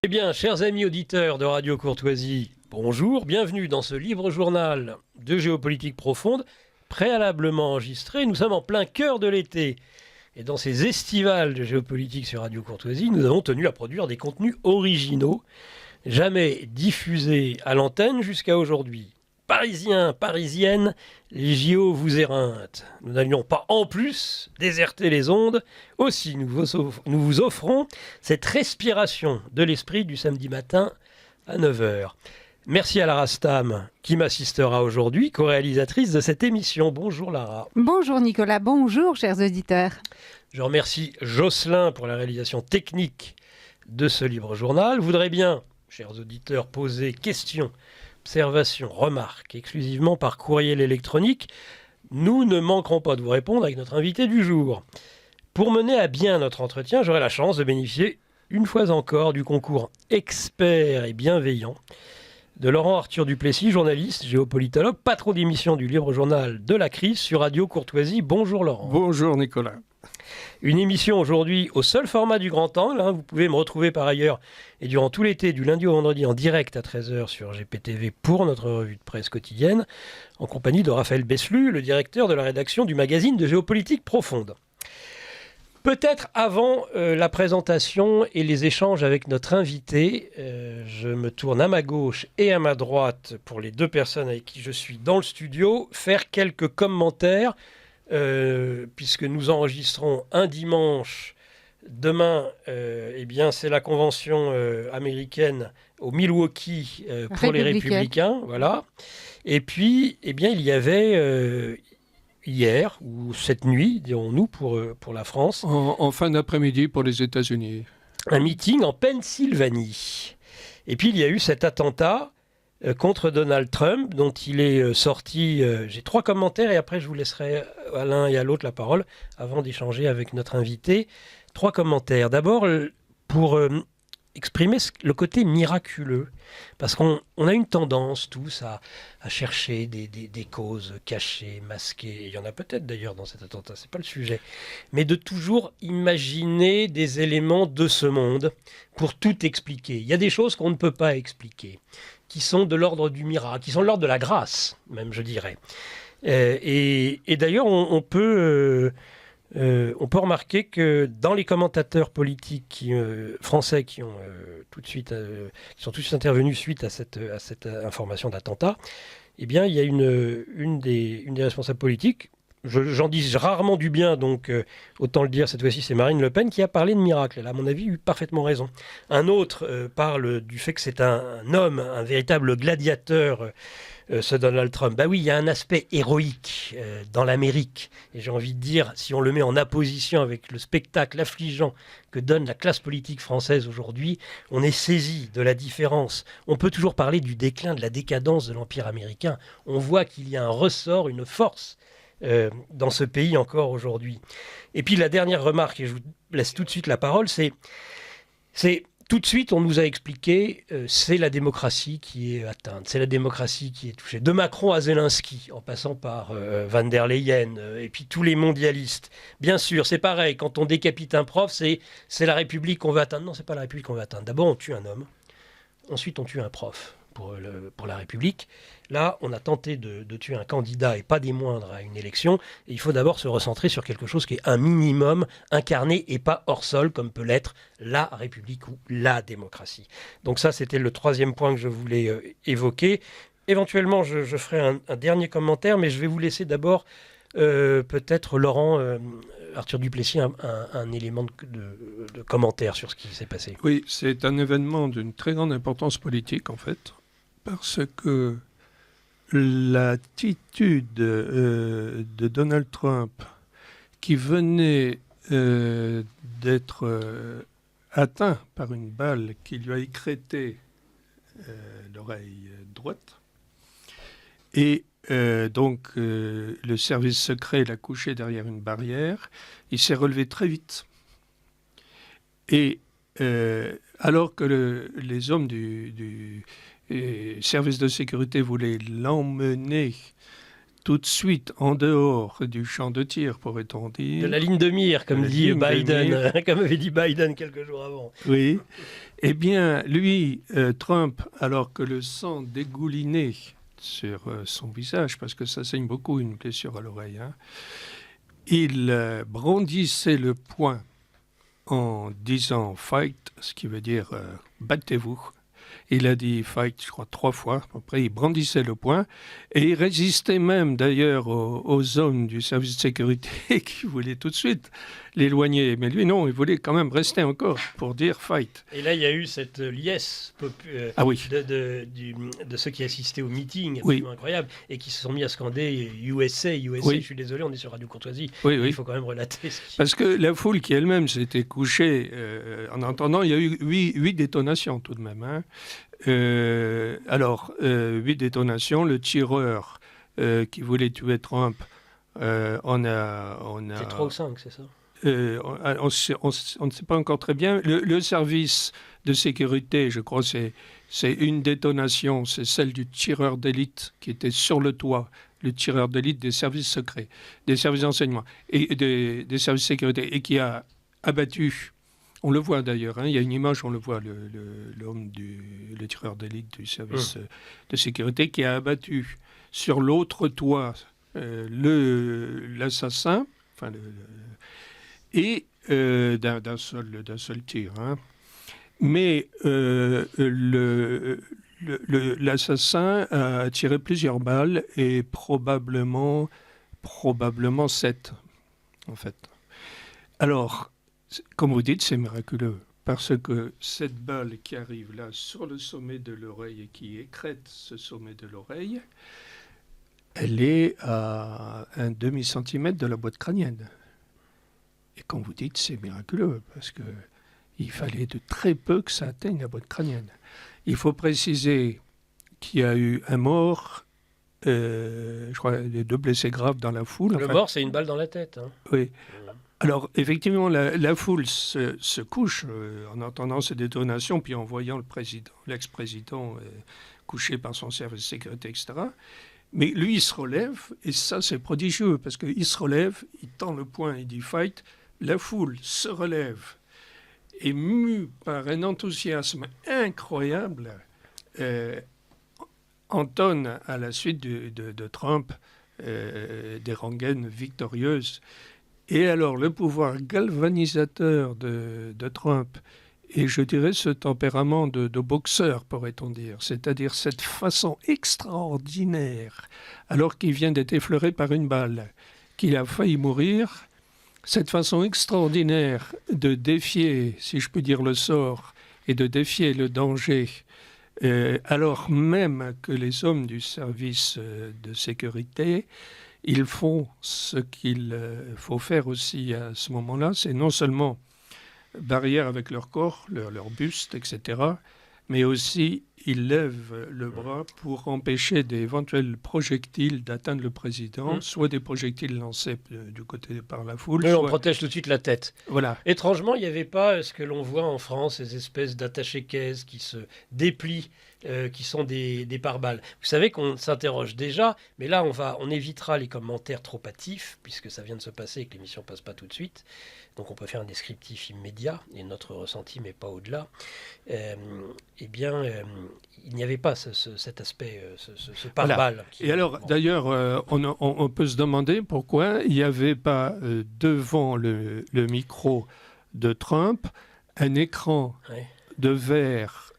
Eh bien, chers amis auditeurs de Radio Courtoisie, bonjour, bienvenue dans ce libre journal de géopolitique profonde, préalablement enregistré. Nous sommes en plein cœur de l'été. Et dans ces estivales de géopolitique sur Radio Courtoisie, nous avons tenu à produire des contenus originaux, jamais diffusés à l'antenne jusqu'à aujourd'hui. Parisiens, Parisiennes, les JO vous éreintent. Nous n'allions pas en plus déserter les ondes. Aussi, nous vous offrons cette respiration de l'esprit du samedi matin à 9 h. Merci à Lara Stam qui m'assistera aujourd'hui, co-réalisatrice de cette émission. Bonjour Lara. Bonjour Nicolas, bonjour chers auditeurs. Je remercie Jocelyn pour la réalisation technique de ce libre journal. Je voudrais bien, chers auditeurs, poser questions, observations, remarques exclusivement par courriel électronique. Nous ne manquerons pas de vous répondre avec notre invité du jour. Pour mener à bien notre entretien, j'aurai la chance de bénéficier une fois encore du concours expert et bienveillant de Laurent Arthur Duplessis, journaliste, géopolitologue, patron d'émission du Libre Journal de la Crise sur Radio Courtoisie. Bonjour Laurent. Bonjour Nicolas. Une émission aujourd'hui au seul format du Grand Angle. Vous pouvez me retrouver par ailleurs et durant tout l'été, du lundi au vendredi, en direct à 13 h sur GPTV pour notre revue de presse quotidienne, en compagnie de Raphaël Beslu, le directeur de la rédaction du magazine de géopolitique profonde. Peut-être avant la présentation et les échanges avec notre invité, je me tourne à ma gauche et à ma droite pour les deux personnes avec qui je suis dans le studio, faire quelques commentaires, puisque nous enregistrons un dimanche. Demain, c'est la convention américaine au Milwaukee pour les Républicains. Voilà. Et puis, il y avait hier, ou cette nuit, dirons-nous, pour la France. En fin d'après-midi pour les États-Unis. Un meeting en Pennsylvanie. Et puis, il y a eu cet attentat contre Donald Trump, dont il est sorti. J'ai 3 commentaires et après, je vous laisserai à l'un et à l'autre la parole avant d'échanger avec notre invité. 3 commentaires. D'abord, pour exprimer le côté miraculeux, parce qu'on a une tendance tous à chercher des causes cachées, masquées. Il y en a peut-être d'ailleurs dans cet attentat, c'est pas le sujet. Mais de toujours imaginer des éléments de ce monde pour tout expliquer. Il y a des choses qu'on ne peut pas expliquer, qui sont de l'ordre du miracle, qui sont de l'ordre de la grâce, même je dirais. Et d'ailleurs, on peut remarquer que dans les commentateurs politiques français qui sont tout de suite intervenus suite à cette information d'attentat, il y a une des responsables politiques, j'en dis rarement du bien, donc autant le dire cette fois-ci, c'est Marine Le Pen qui a parlé de miracle. Elle a, à mon avis, eu parfaitement raison. Un autre parle du fait que c'est un homme, un véritable gladiateur, ce Donald Trump. Bah oui, il y a un aspect héroïque dans l'Amérique. Et j'ai envie de dire, si on le met en apposition avec le spectacle affligeant que donne la classe politique française aujourd'hui, on est saisi de la différence. On peut toujours parler du déclin, de la décadence de l'Empire américain. On voit qu'il y a un ressort, une force dans ce pays encore aujourd'hui. Et puis la dernière remarque, et je vous laisse tout de suite la parole, c'est tout de suite on nous a expliqué c'est la démocratie qui est atteinte, c'est la démocratie qui est touchée. De Macron à Zelensky, en passant par Van der Leyen, et puis tous les mondialistes. Bien sûr, c'est pareil, quand on décapite un prof, c'est la République qu'on veut atteindre. Non, c'est pas la République qu'on veut atteindre. D'abord, on tue un homme, ensuite on tue un prof. Pour la République. Là, on a tenté de tuer un candidat, et pas des moindres, à une élection. Et il faut d'abord se recentrer sur quelque chose qui est un minimum incarné et pas hors sol, comme peut l'être la République ou la démocratie. Donc ça, c'était le 3e point que je voulais évoquer. Éventuellement, je ferai un dernier commentaire, mais je vais vous laisser d'abord peut-être Laurent Arthur Duplessis un élément de commentaire sur ce qui s'est passé. Oui, c'est un événement d'une très grande importance politique en fait, parce que l'attitude de Donald Trump qui venait d'être atteint par une balle qui lui a écrêté l'oreille droite, et donc le service secret l'a couché derrière une barrière. Il s'est relevé très vite. Et alors que les hommes du service de sécurité voulaient l'emmener tout de suite en dehors du champ de tir, pourrait-on dire. De la ligne de mire, comme dit ligne de Biden, mire. comme avait dit Biden quelques jours avant. Oui. Eh bien, lui, Trump, alors que le sang dégoulinait sur son visage, parce que ça saigne beaucoup, une blessure à l'oreille, hein, il brandissait le poing en disant « fight », ce qui veut dire battez-vous ». Il a dit « fight », je crois, 3 fois. Après, il brandissait le poing. Et il résistait même, d'ailleurs, aux hommes du service de sécurité qui voulaient tout de suite l'éloigner. Mais lui, non, il voulait quand même rester encore pour dire « fight ». Et là, il y a eu cette liesse Ah oui. de ceux qui assistaient au meeting, Oui. absolument incroyable, et qui se sont mis à scander USA, USA. Oui. Je suis désolé, on est sur Radio Courtoisie. Oui, oui. Il faut quand même relater ce qui... Parce que la foule qui elle-même s'était couchée, en entendant, il y a eu 8 détonations tout de même. Hein. 8 détonations. Le tireur qui voulait tuer Trump, on a... C'est 3 ou 5, c'est ça? On ne sait pas encore très bien. Le service de sécurité, je crois, c'est une détonation, c'est celle du tireur d'élite qui était sur le toit, le tireur d'élite des services secrets, des services d'enseignement et des services de sécurité, et qui a abattu, on le voit d'ailleurs, hein, il y a une image, on le voit, l'homme, le tireur d'élite du service de sécurité, qui a abattu sur l'autre toit l'assassin, enfin et d'un seul tir. Hein. Mais l'assassin a tiré plusieurs balles et probablement 7, en fait. Alors, comme vous dites, c'est miraculeux, parce que cette balle qui arrive là sur le sommet de l'oreille et qui écrète ce sommet de l'oreille, elle est à un demi-centimètre de la boîte crânienne. Et comme vous dites, c'est miraculeux, parce qu'il fallait de très peu que ça atteigne la boîte crânienne. Il faut préciser qu'il y a eu un mort, je crois, 2 blessés graves dans la foule. Le mort, c'est une balle dans la tête. Hein. Oui. Alors, effectivement, la foule se couche en entendant ces détonations, puis en voyant l'ex-président couché par son service de sécurité, etc. Mais lui, il se relève, et ça, c'est prodigieux, parce qu'il se relève, il tend le poing, il dit « fight ». La foule se relève et, mue par un enthousiasme incroyable, entonne à la suite de Trump des rengaines victorieuses. Et alors, le pouvoir galvanisateur de Trump, et je dirais ce tempérament de boxeur, pourrait-on dire, c'est-à-dire cette façon extraordinaire, alors qu'il vient d'être effleuré par une balle, qu'il a failli mourir, cette façon extraordinaire de défier, si je puis dire, le sort et de défier le danger, alors même que les hommes du service de sécurité, ils font ce qu'il faut faire aussi à ce moment-là, c'est non seulement barrière avec leur corps, leur buste, etc., mais aussi ils lèvent le bras pour empêcher d'éventuels projectiles d'atteindre le président, soit des projectiles lancés du côté par la foule. Mais on protège tout de suite la tête. Voilà. Étrangement, il n'y avait pas ce que l'on voit en France, ces espèces d'attachés-caisses qui se déplient, qui sont des pare-balles. Vous savez qu'on s'interroge déjà, mais là on évitera les commentaires trop hâtifs, puisque ça vient de se passer et que l'émission ne passe pas tout de suite. Donc on peut faire un descriptif immédiat, et notre ressenti, mais pas au-delà. Eh bien, il n'y avait pas cet aspect, ce pare-balles. Voilà. Et alors, d'ailleurs, on peut se demander pourquoi il n'y avait pas devant le micro de Trump un écran de verre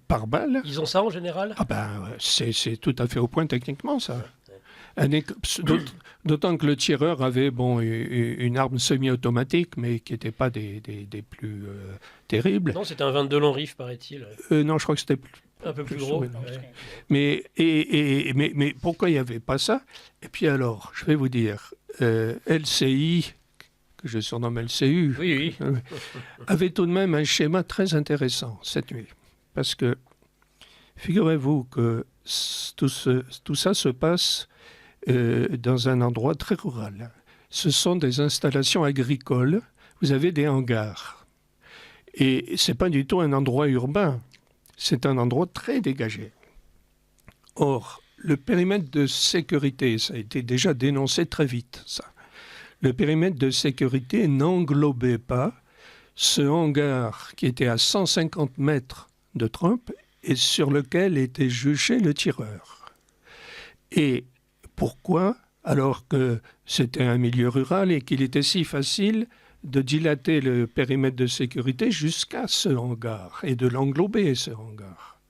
par balle. Ils ont ça en général ? Ah ben, c'est tout à fait au point techniquement, ça. D'autant que le tireur avait une arme semi-automatique, mais qui n'était pas des plus terribles. Non, c'était un 22 long rifle, paraît-il. Non, je crois que c'était un peu plus gros. Ouais. Mais pourquoi il n'y avait pas ça? Et puis alors, je vais vous dire, LCI, que je surnomme LCU, oui. avait tout de même un schéma très intéressant cette nuit. Parce que, figurez-vous que tout ça se passe dans un endroit très rural. Ce sont des installations agricoles. Vous avez des hangars. Et ce n'est pas du tout un endroit urbain. C'est un endroit très dégagé. Or, le périmètre de sécurité, ça a été déjà dénoncé très vite, ça. Le périmètre de sécurité n'englobait pas ce hangar qui était à 150 mètres de Trump et sur lequel était juché le tireur. Et pourquoi ? Alors que c'était un milieu rural et qu'il était si facile de dilater le périmètre de sécurité jusqu'à ce hangar et de l'englober, ce hangar.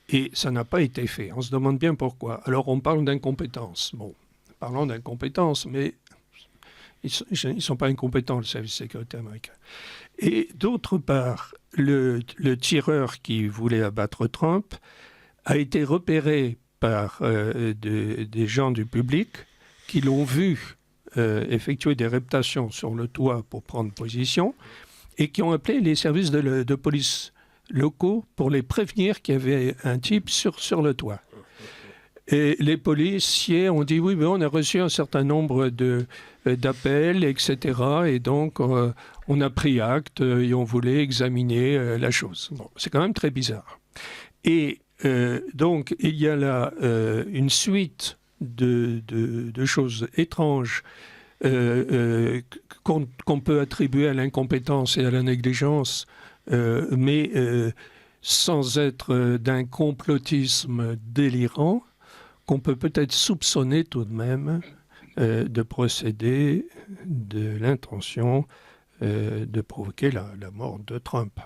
Et ça n'a pas été fait. On se demande bien pourquoi. Alors on parle d'incompétence. Bon, parlons d'incompétence, mais ils ne sont pas incompétents, le service de sécurité américain. Et d'autre part, le tireur qui voulait abattre Trump a été repéré par des gens du public qui l'ont vu effectuer des reptations sur le toit pour prendre position et qui ont appelé les services de police locaux pour les prévenir qu'il y avait un type sur le toit. Et les policiers ont dit oui, mais on a reçu un certain nombre d'appels, etc. Et donc on a pris acte et on voulait examiner la chose. Bon, c'est quand même très bizarre. Et donc il y a là une suite de choses étranges qu'on peut attribuer à l'incompétence et à la négligence, mais sans être d'un complotisme délirant, qu'on peut peut-être soupçonner tout de même de procéder de l'intention de provoquer la mort de Trump.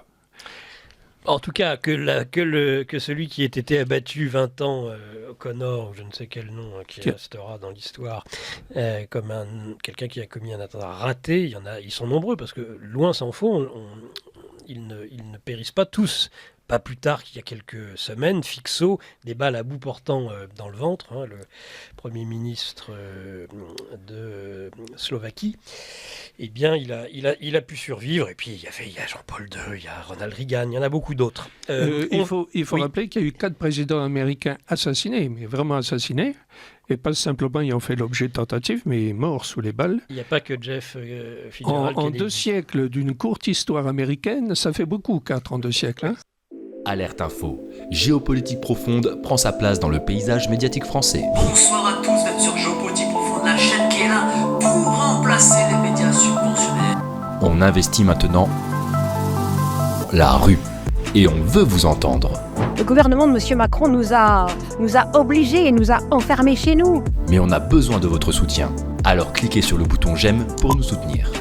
En tout cas, que celui qui ait été abattu 20 ans, O'Connor, je ne sais quel nom, qui restera dans l'histoire, comme quelqu'un qui a commis un attentat raté, ils sont nombreux, parce que loin s'en faut, ils ne périssent pas tous. Pas plus tard qu'il y a quelques semaines, Fico, des balles à bout portant dans le ventre, le Premier ministre de Slovaquie, eh bien, il a pu survivre. Et puis, il y a Jean-Paul II, il y a Ronald Reagan, il y en a beaucoup d'autres. Il faut rappeler qu'il y a eu 4 présidents américains assassinés, mais vraiment assassinés, et pas simplement ayant fait l'objet de tentatives, mais morts sous les balles. Il n'y a pas que Jeff Fitzgerald. En 2 siècles d'une courte histoire américaine, ça fait beaucoup, 4 en 2 siècles, hein. Alerte Info. Géopolitique profonde prend sa place dans le paysage médiatique français. Bonsoir à tous, vous êtes sur Géopolitique profonde, la chaîne qui est là pour remplacer les médias subventionnés. On investit maintenant la rue et on veut vous entendre. Le gouvernement de M. Macron nous a obligés et nous a enfermés chez nous. Mais on a besoin de votre soutien. Alors cliquez sur le bouton j'aime pour nous soutenir.